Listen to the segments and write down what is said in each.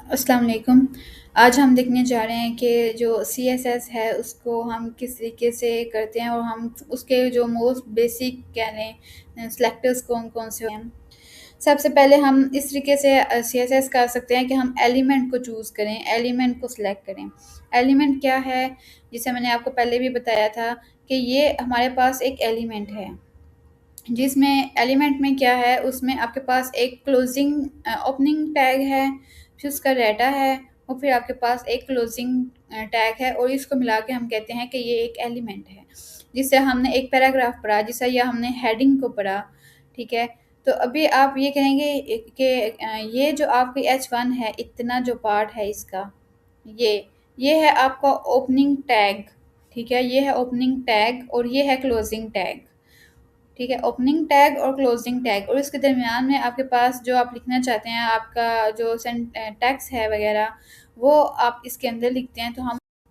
अस्सलाम वालेकुम। आज हम देखने जा रहे हैं कि जो सीएसएस है उसको हम किस तरीके से करते हैं और हम उसके जो मोस्ट बेसिक कह लें सेलेक्टर्स कौन-कौन से हैं। सबसे पहले हम इस तरीके से सीएसएस कर सकते हैं कि हम एलिमेंट को चूज़ करें, एलिमेंट को सिलेक्ट करें। एलिमेंट क्या है? जिसे मैंने आपको पहले भी बताया था कि ये हमारे पास एक एलिमेंट है। जिसमें एलिमेंट में क्या है, उसमें आपके पास एक क्लोजिंग ओपनिंग टैग है, फिर उसका डाटा है और फिर आपके पास एक क्लोजिंग टैग है और इसको मिला के हम कहते हैं कि ये एक एलिमेंट है। जिससे हमने एक पैराग्राफ पढ़ा, जिससे या हमने हेडिंग को पढ़ा, ठीक है? तो अभी आप ये कहेंगे कि ये जो आपकी H1 है, इतना जो पार्ट है इसका, ये ये है आपका ओपनिंग टैग, ठीक है? ये है ओपनिंग टैग और ये है क्लोजिंग टैग। ठीक है, ओपनिंग टैग और क्लोजिंग टैग और इसके दरमियान में आपके पास जो आप लिखना चाहते हैं, आपका जो टेक्स्ट है वगैरह, वो आप इसके अंदर लिखते हैं।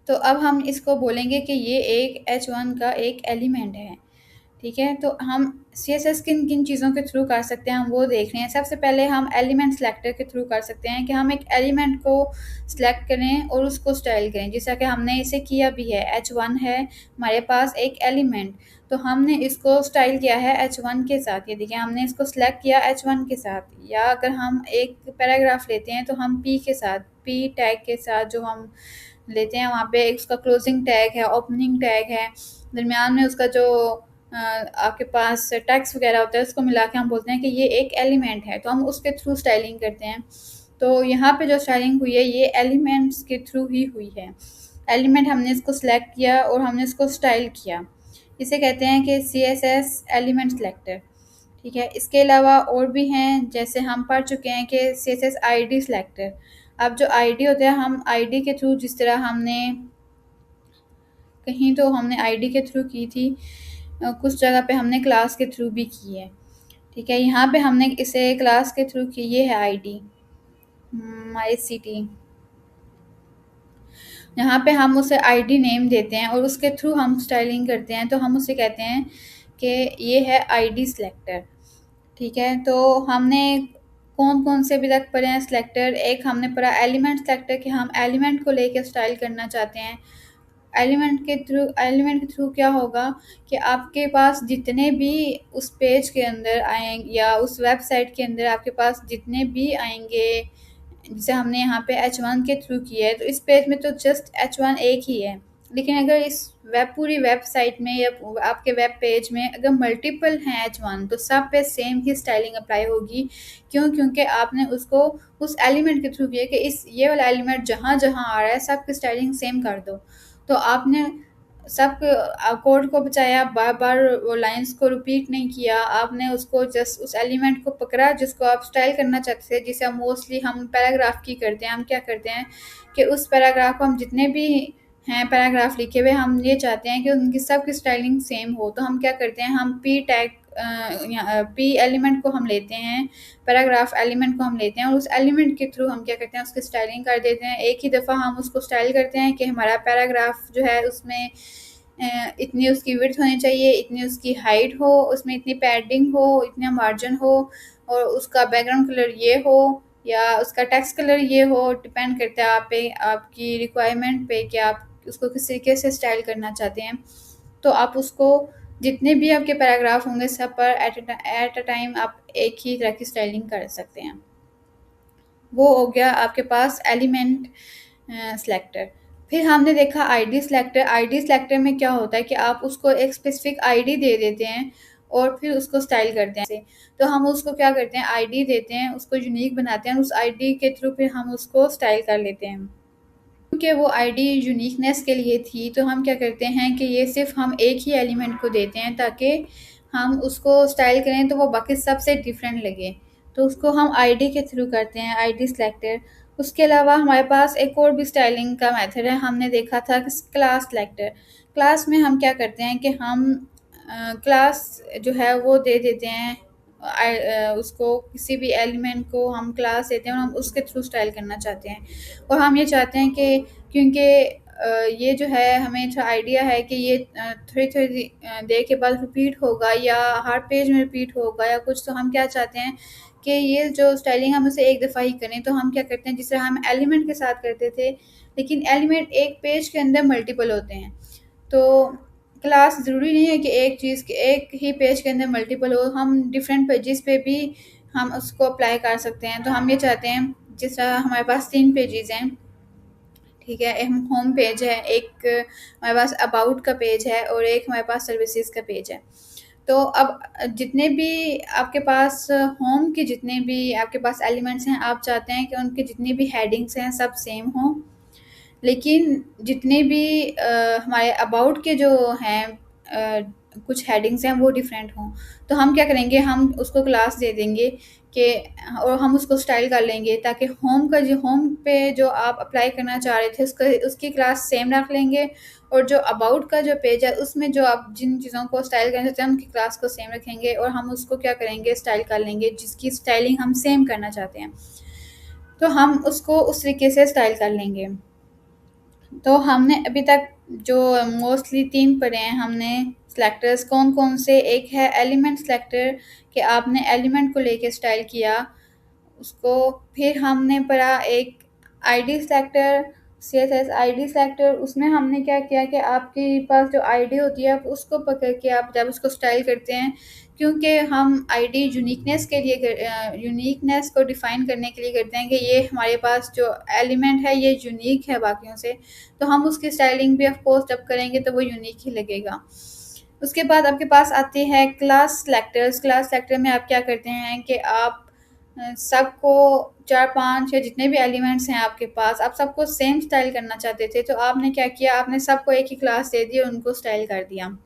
तो अब हम इसको बोलेंगे कि ये एक H1 का एक एलिमेंट है। ठीक है, तो हम सीएसएस किन-किन चीज़ों के थ्रू कर सकते हैं, हम वो देख रहे हैं। सबसे पहले हम एलिमेंट सेलेक्टर के थ्रू कर सकते हैं कि हम एक एलिमेंट को सेलेक्ट करें और उसको स्टाइल करें, जैसा कि हमने इसे किया भी है। H1 है हमारे पास एक एलिमेंट, तो हमने इसको स्टाइल किया है H1 के साथ। ये देखिए, हमने इसको सेलेक्ट किया H1 के साथ। या अगर हम एक पैराग्राफ लेते हैं, तो हम P के साथ, P टैग के साथ जो हम लेते हैं, वहाँ पे उसका क्लोजिंग टैग है, ओपनिंग टैग है, दरमियान में उसका जो आपके पास टेक्स्ट वगैरह होता है, उसको मिला के हम बोलते हैं कि ये एक एलिमेंट है, तो हम उसके थ्रू स्टाइलिंग करते हैं। तो यहाँ पे जो स्टाइलिंग हुई है, ये एलिमेंट्स के थ्रू ही हुई है। एलिमेंट हमने इसको सेलेक्ट किया और हमने इसको स्टाइल किया। इसे कहते हैं कि सीएसएस एलिमेंट सेलेक्टर, ठीक है? इसके अलावा और भी हैं, जैसे हम पढ़ चुके हैं कि सीएसएस आईडी सेलेक्टर। अब जो आईडी होता है, हम आईडी के थ्रू जिस तरह हमने कहीं तो हमने आईडी के थ्रू की थी, कुछ जगह पे हमने क्लास के थ्रू भी की है, ठीक है? यहाँ पे हमने इसे क्लास के थ्रू की, ये है आईडी माई सिटी। यहाँ पे हम उसे आईडी नेम देते हैं और उसके थ्रू हम स्टाइलिंग करते हैं, तो हम उसे कहते हैं कि ये है आईडी सेलेक्टर, ठीक है? तो हमने कौन-कौन से अभी तक पढ़े हैं सेलेक्टर। एक हमने पढ़ा एलिमेंट सेलेक्टर कि हम एलिमेंट को लेके स्टाइल करना चाहते हैं। एलिमेंट के थ्रू क्या होगा कि आपके पास जितने भी उस पेज के अंदर आएँ या उस वेबसाइट के अंदर आपके पास जितने भी आएँगे, जैसे हमने यहाँ पे H1 के थ्रू किया है, तो इस पेज में तो जस्ट H1 एक ही है। लेकिन अगर इस पूरी वेबसाइट में या आपके वेब पेज में अगर मल्टीपल हैं H1, तो सब पे सेम ही स्टाइलिंग अप्लाई होगी। क्यों? क्योंकि आपने उसको उस एलिमेंट के थ्रू किया कि ये वाला एलिमेंट जहाँ-जहाँ आ रहा है, सबकी स्टाइलिंग सेम कर दो। तो आपने सब कोड को बचाया, बार-बार वो लाइन्स को रिपीट नहीं किया, आपने उसको जस्ट उस एलिमेंट को पकड़ा जिसको आप स्टाइल करना चाहते थे। जैसे मोस्टली हम पैराग्राफ की करते हैं, हम क्या करते हैं कि उस पैराग्राफ को हम जितने भी हैं पैराग्राफ लिखे हुए, हम ये चाहते हैं कि उनकी सबकी स्टाइलिंग सेम हो, तो हम क्या करते हैं, हम पी टैग पी एलिमेंट को हम लेते हैं, पैराग्राफ एलिमेंट को हम लेते हैं और उस एलिमेंट के थ्रू हम क्या करते हैं, उसकी स्टाइलिंग कर देते हैं। एक ही दफ़ा हम उसको स्टाइल करते हैं कि हमारा पैराग्राफ जो है उसमें इतनी उसकी विड्थ होनी चाहिए, इतनी उसकी हाइट हो, उसमें इतनी पैडिंग हो, इतना मार्जिन हो और उसका बैकग्राउंड कलर ये हो या उसका टेक्स्ट कलर ये हो। डिपेंड करता है आप पे, आपकी रिक्वायरमेंट पे कि आप उसको किस तरीके से स्टाइल करना चाहते हैं। तो आप उसको जितने भी आपके पैराग्राफ होंगे, सब पर एट अ टाइम आप एक ही तरह की स्टाइलिंग कर सकते हैं। वो हो गया आपके पास एलिमेंट सेलेक्टर। फिर हमने देखा आईडी सेलेक्टर। आईडी सेलेक्टर में क्या होता है कि आप उसको एक स्पेसिफिक आईडी दे देते हैं और फिर उसको स्टाइल करते हैं। तो हम उसको क्या करते हैं, आईडी देते हैं, उसको यूनिक बनाते हैं, उस आईडी के थ्रू फिर हम उसको स्टाइल कर लेते हैं। क्योंकि वो आईडी यूनिकनेस के लिए थी, तो हम क्या करते हैं कि ये सिर्फ़ हम एक ही एलिमेंट को देते हैं ताकि हम उसको स्टाइल करें तो वो बाकी सबसे डिफरेंट लगे। तो उसको हम आईडी के थ्रू करते हैं, आईडी सेलेक्टर। उसके अलावा हमारे पास एक और भी स्टाइलिंग का मेथड है, हमने देखा था कि क्लास सेलेक्टर। क्लास में हम क्या करते हैं कि हम क्लास जो है वो दे देते हैं, उसको किसी भी एलिमेंट को हम क्लास देते हैं और हम उसके थ्रू स्टाइल करना चाहते हैं। और हम ये चाहते हैं कि क्योंकि ये जो है हमें अच्छा आइडिया है कि ये थोड़ी-थोड़ी देर के बाद रिपीट होगा या हर पेज में रिपीट होगा या कुछ, तो हम क्या चाहते हैं कि ये जो स्टाइलिंग हम उसे एक दफ़ा ही करें, तो हम क्या करते हैं, जिस तरह हम एलिमेंट के साथ करते थे, लेकिन एलिमेंट एक पेज के अंदर मल्टीपल होते हैं। तो क्लास ज़रूरी नहीं है कि एक चीज़ के एक ही पेज के अंदर मल्टीपल हो, हम डिफरेंट पेजेस पे भी हम उसको अप्लाई कर सकते हैं। तो हम ये चाहते हैं, जिस तरह हमारे पास 3 पेजेस हैं, ठीक है? एक होम पेज है, एक हमारे पास अबाउट का पेज है और एक हमारे पास सर्विसेज़ का पेज है। तो अब जितने भी आपके पास होम के जितने भी आपके पास एलिमेंट्स हैं, आप चाहते हैं कि उनके जितनी भी हेडिंग्स हैं सब सेम हों। लेकिन जितने भी हमारे अबाउट के जो हैं कुछ हेडिंग्स हैं वो डिफरेंट हों। तो हम क्या करेंगे, हम उसको क्लास दे देंगे कि और हम उसको स्टाइल कर लेंगे, ताकि होम पे जो आप अप्लाई करना चाह रहे थे उसका उसकी क्लास सेम रख लेंगे, और जो अबाउट का जो पेज है उसमें जो आप जिन चीज़ों को स्टाइल करना चाहते हैं उनकी क्लास को सेम रखेंगे, और हम उसको क्या करेंगे, स्टाइल कर लेंगे जिसकी स्टाइलिंग हम सेम करना चाहते हैं। तो हम उसको उस तरीके से स्टाइल कर लेंगे। तो हमने अभी तक जो मोस्टली 3 पढ़े हैं हमने सेलेक्टर्स कौन-कौन से, एक है एलिमेंट सेलेक्टर कि आपने एलिमेंट को लेके स्टाइल किया उसको। फिर हमने पढ़ा एक ID selector, CSS ID selector, उसमें हमने क्या किया कि आपके पास जो आईडी होती है आप उसको पकड़ के आप जब उसको स्टाइल करते हैं, क्योंकि हम आईडी यूनिकनेस को डिफ़ाइन करने के लिए करते हैं कि ये हमारे पास जो एलिमेंट है ये यूनिक है बाकियों से, तो हम उसकी स्टाइलिंग भी ऑफ कोर्स जब करेंगे तो वो यूनिक ही लगेगा। उसके बाद आपके पास आती है क्लास सेलेक्टर्स। क्लास सेलेक्टर में आप क्या करते हैं कि आप सबको 4-5 या जितने भी एलिमेंट्स हैं आपके पास, आप सबको सेम स्टाइल करना चाहते थे, तो आपने क्या किया, आपने सबको एक ही क्लास दे दी और उनको स्टाइल कर दिया।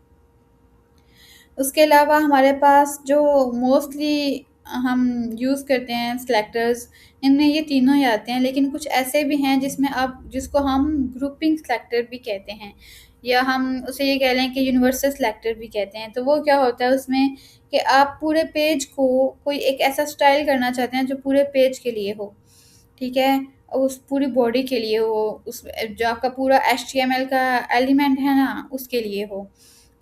उसके अलावा हमारे पास जो मोस्टली हम यूज़ करते हैं सेलेक्टर्स, इनमें ये तीनों ही आते हैं, लेकिन कुछ ऐसे भी हैं जिसमें आप जिसको हम ग्रुपिंग सेलेक्टर भी कहते हैं, या हम उसे ये कह लें कि यूनिवर्सल सेलेक्टर भी कहते हैं। तो वो क्या होता है उसमें कि आप पूरे पेज को कोई एक ऐसा स्टाइल करना चाहते हैं जो पूरे पेज के लिए हो, ठीक है? उस पूरी बॉडी के लिए हो, उस जो आपका पूरा एचटीएमएल का एलिमेंट है ना, उसके लिए हो।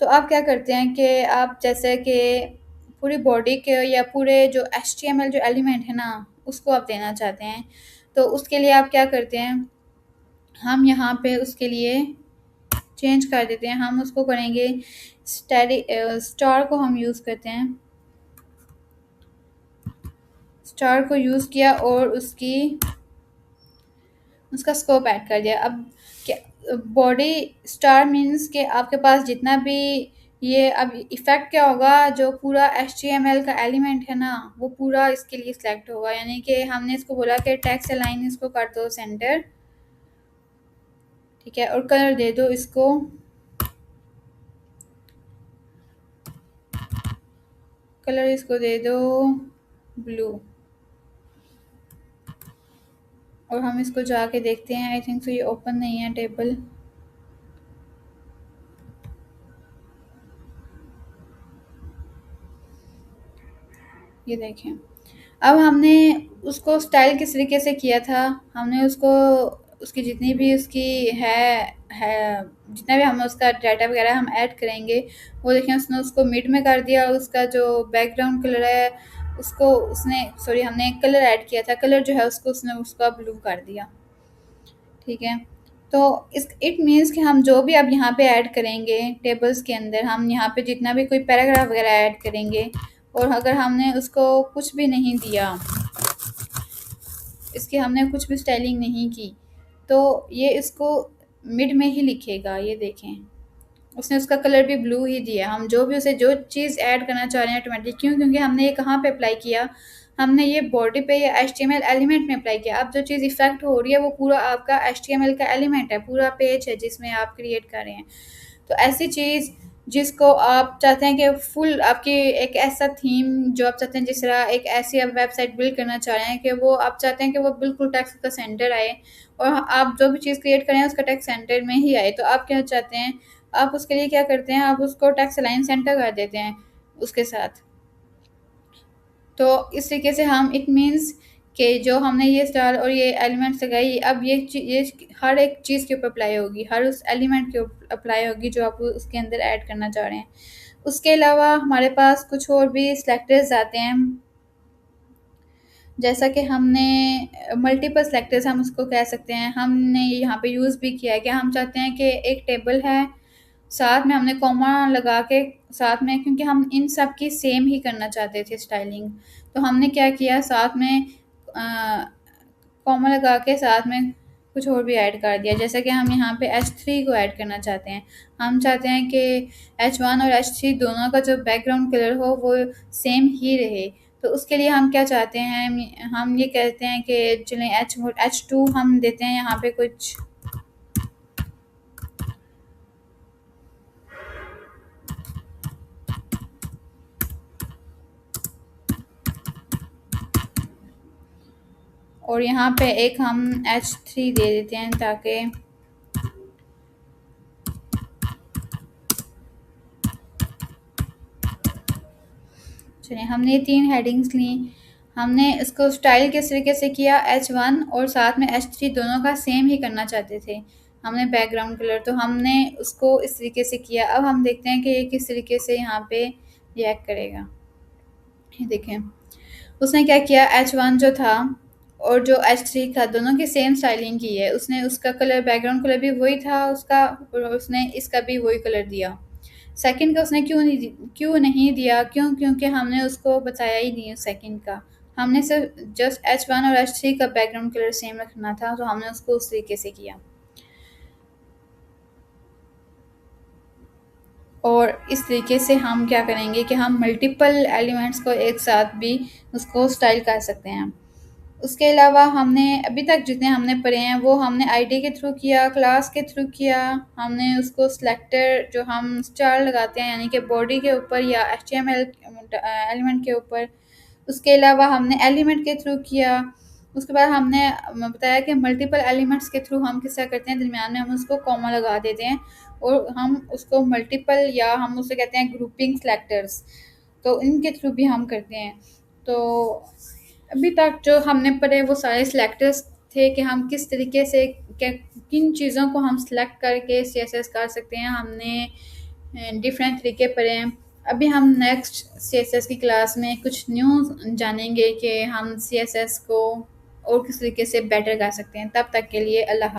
तो आप क्या करते हैं कि आप जैसे कि पूरी बॉडी के या पूरे जो एचटीएमएल जो एलिमेंट है ना, उसको आप देना चाहते हैं। तो उसके लिए आप क्या करते हैं, हम यहाँ पे उसके लिए चेंज कर देते हैं, हम उसको करेंगे स्टार को हम यूज़ करते हैं। स्टार को यूज़ किया और उसका स्कोप ऐड कर दिया। अब क्या बॉडी स्टार मीन्स कि आपके पास जितना भी ये अब इफ़ेक्ट क्या होगा, जो पूरा एचटीएमएल का एलिमेंट है ना वो पूरा इसके लिए सिलेक्ट होगा। यानी कि हमने इसको बोला कि टेक्स्ट अलाइन इसको कर दो सेंटर, ठीक है, और कलर दे दो इसको, कलर इसको दे दो ब्लू। और हम इसको जाके देखते हैं, आई थिंक सो ये ओपन नहीं है टेबल। ये देखें, अब हमने उसको स्टाइल किस तरीके से किया था, हमने उसको उसकी जितनी भी उसकी है जितना भी हम उसका डाटा वगैरह हम ऐड करेंगे, वो देखें उसने उसको मिड में कर दिया, और उसका जो बैकग्राउंड कलर है उसको उसने सॉरी हमने एक कलर ऐड किया था, कलर जो है उसको उसने उसका ब्लू कर दिया, ठीक है। तो इस इट मीन्स कि हम जो भी अब यहाँ पे ऐड करेंगे टेबल्स के अंदर, हम यहाँ पे जितना भी कोई पैराग्राफ वगैरह ऐड करेंगे, और अगर हमने उसको कुछ भी नहीं दिया, इसकी हमने कुछ भी स्टाइलिंग नहीं की, तो ये इसको मिड में ही लिखेगा। ये देखें, उसने उसका कलर भी ब्लू ही दिया। हम जो भी उसे जो चीज़ ऐड करना चाह रहे हैं ऑटोमेटिक, क्यों, क्योंकि हमने ये कहाँ पे अप्लाई किया, हमने ये बॉडी पे या एचटीएमएल एलिमेंट में अप्लाई किया। अब जो चीज़ इफेक्ट हो रही है वो पूरा आपका एचटीएमएल का एलिमेंट है, पूरा पेज है जिसमें आप क्रिएट कर रहे हैं। तो ऐसी चीज़ जिसको आप चाहते हैं कि फुल आपकी एक ऐसा थीम जो आप चाहते हैं, जिस तरह एक ऐसी आप वेबसाइट बिल्ड करना चाह रहे हैं कि वो आप चाहते हैं कि वो बिल्कुल टेक्स्ट का सेंटर आए, और आप जो भी चीज़ क्रिएट करें उसका टेक्स्ट सेंटर में ही आए। तो आप क्या चाहते हैं, आप उसके लिए क्या करते हैं, आप उसको टेक्स्ट अलाइन सेंटर कर देते हैं उसके साथ। तो इस तरीके से हम इट मीन्स कि जो हमने ये स्टार और ये एलिमेंट्स लगाई, अब ये हर एक चीज़ के ऊपर अप्लाई होगी, हर उस एलिमेंट के ऊपर अप्लाई होगी जो आप उसके अंदर ऐड करना चाह रहे हैं। उसके अलावा हमारे पास कुछ और भी सेलेक्टर्स आते हैं, जैसा कि हमने मल्टीपल सेलेक्टर्स हम उसको कह सकते हैं, हमने यहाँ पे यूज़ भी किया है कि हम चाहते हैं कि एक टेबल है, साथ में हमने कॉमा लगा के साथ में, क्योंकि हम इन सब की सेम ही करना चाहते थे स्टाइलिंग, तो हमने क्या किया साथ में कॉमा लगा के साथ में कुछ और भी ऐड कर दिया। जैसे कि हम यहाँ पे H3 को ऐड करना चाहते हैं। हम चाहते हैं कि H1 और H3 दोनों का जो बैकग्राउंड कलर हो वो सेम ही रहे। तो उसके लिए हम क्या चाहते हैं, हम ये कहते हैं कि चलें H2 हम देते हैं यहाँ पे कुछ, और यहाँ पे एक हम H3 दे देते हैं ताकि चलिए हमने 3 हेडिंग्स ली। हमने इसको स्टाइल किस तरीके से किया, H1 और साथ में H3 दोनों का सेम ही करना चाहते थे हमने बैकग्राउंड कलर, तो हमने उसको इस तरीके से किया। अब हम देखते हैं कि ये किस तरीके से यहाँ पे रिएक्ट करेगा। ये देखें उसने क्या किया, H1 जो था और जो H3 था दोनों की सेम स्टाइलिंग की है उसने। उसका कलर बैकग्राउंड कलर भी वही था उसका, और उसने इसका भी वही कलर दिया। सेकंड का उसने क्यों नहीं दिया, क्योंकि हमने उसको बताया ही नहीं सेकंड का। हमने सिर्फ जस्ट H1 और H3 का बैकग्राउंड कलर सेम रखना था, तो हमने उसको उस तरीके से किया। और इस तरीके से हम क्या करेंगे कि हम मल्टीपल एलिमेंट्स को एक साथ भी उसको स्टाइल कर सकते हैं। उसके अलावा हमने अभी तक जितने हमने पढ़े हैं वो हमने आईडी के थ्रू किया, क्लास के थ्रू किया, हमने उसको सिलेक्टर जो हम स्टार लगाते हैं यानी कि बॉडी के ऊपर या HTML एलिमेंट के ऊपर, उसके अलावा हमने एलिमेंट के थ्रू किया। उसके बाद हमने बताया कि मल्टीपल एलिमेंट्स के थ्रू हम किस तरह करते हैं, दरमियान में हम उसको कॉमा लगा देते हैं और हम उसको मल्टीपल या हम उसे कहते हैं ग्रुपिंग सेलेक्टर्स, तो इनके थ्रू भी हम करते हैं। तो अभी तक जो हमने पढ़े वो सारे सिलेक्टर्स थे कि हम किस तरीके से क्या किन चीज़ों को हम सिलेक्ट करके CSS कर सकते हैं। हमने डिफरेंट तरीके पढ़े हैं। अभी हम नेक्स्ट CSS की क्लास में कुछ न्यू जानेंगे कि हम CSS को और किस तरीके से बेटर कर सकते हैं। तब तक के लिए अल्लाह।